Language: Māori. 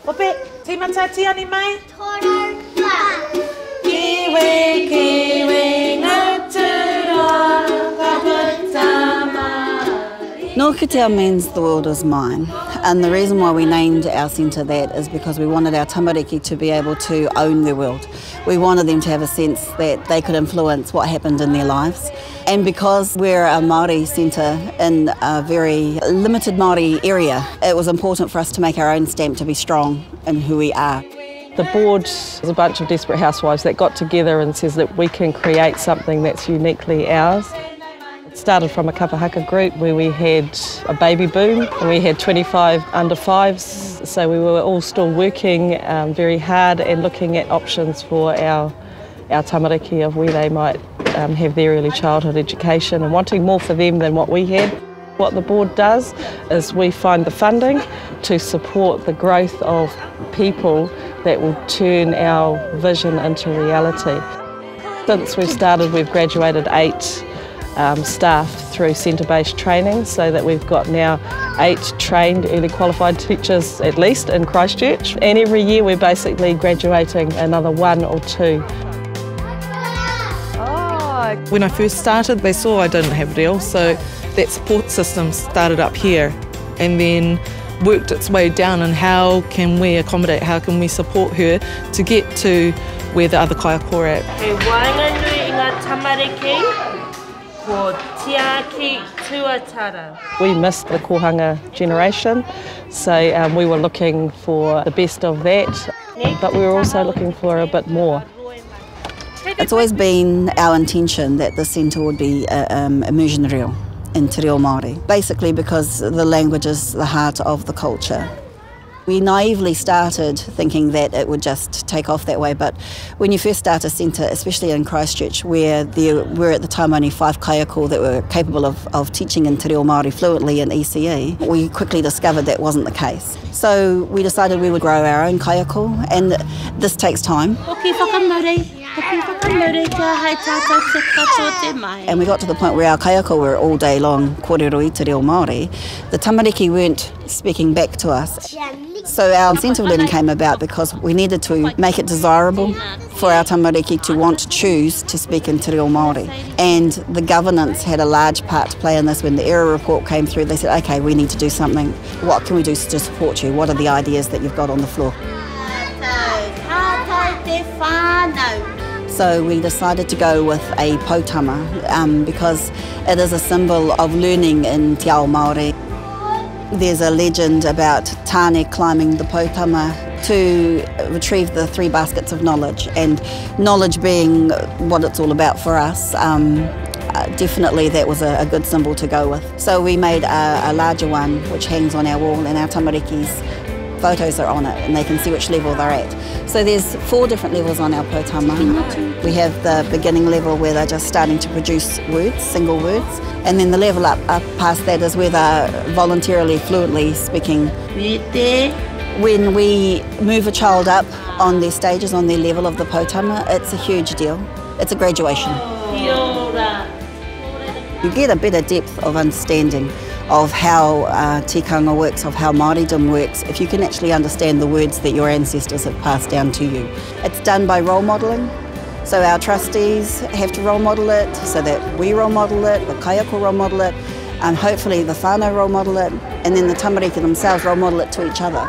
Ope, tīmata tiani mai? Kiwi, kiwi, ngātura, kaputamari. Nōku means the world is mine, and the reason why we named our centre that is because we wanted our tamariki to be able to own their world. We wanted them to have a sense that they could influence what happened in their lives. And because we're a Māori centre in a very limited Māori area, it was important for us to make our own stamp to be strong in who we are. The board is a bunch of desperate housewives that got together and says that we can create something that's uniquely ours. It started from a kapahaka group where we had a baby boom and we had 25 under fives, so we were all still working very hard and looking at options for our tamariki of where they might have their early childhood education and wanting more for them than what we had. What the board does is we find the funding to support the growth of people that will turn our vision into reality. Since we've started, we've graduated 8 staff through centre-based training, so that we've got now 8 trained early qualified teachers at least in Christchurch, and every year we're basically graduating another 1 or 2. When I first started, they saw I didn't have reo, so that support system started up here and then worked its way down, and how can we accommodate, how can we support her to get to where the other kaiako are at. He wainganui I ngā tamariki ko tiaki tuatara. We missed the kohanga generation, so we were looking for the best of that, but we were also looking for a bit more. It's always been our intention that the centre would be immersion reo in te reo Māori, basically because the language is the heart of the culture. We naively started thinking that it would just take off that way, but when you first start a centre, especially in Christchurch, where there were at the time only 5 kaiako that were capable of teaching in te reo Māori fluently in ECE, we quickly discovered that wasn't the case. So we decided we would grow our own kaiako, and this takes time. And we got to the point where our kaiako were all day long kōrero I te reo Māori. The tamariki weren't speaking back to us. So our incentive learning came about because we needed to make it desirable for our tamariki to want to choose to speak in te reo Māori. And the governance had a large part to play in this. When the error report came through, they said, okay, we need to do something. What can we do to support you? What are the ideas that you've got on the floor? So we decided to go with a potama because it is a symbol of learning in te ao Māori. There's a legend about Tāne climbing the potama to retrieve the 3 baskets of knowledge, and knowledge being what it's all about for us, definitely that was a good symbol to go with. So we made a larger one which hangs on our wall, and our tamariki's photos are on it and they can see which level they're at. So there's 4 different levels on our potama. We have the beginning level where they're just starting to produce words, single words, and then the level up past that is where they're voluntarily, fluently speaking. When we move a child up on their stages, on their level of the potama, it's a huge deal. It's a graduation. You get a better depth of understanding of how tikanga works, of how Māoridom works, if you can actually understand the words that your ancestors have passed down to you. It's done by role modelling, so our trustees have to role model it, so that we role model it, the kaiako role model it, and hopefully the whānau role model it, and then the tamariki themselves role model it to each other.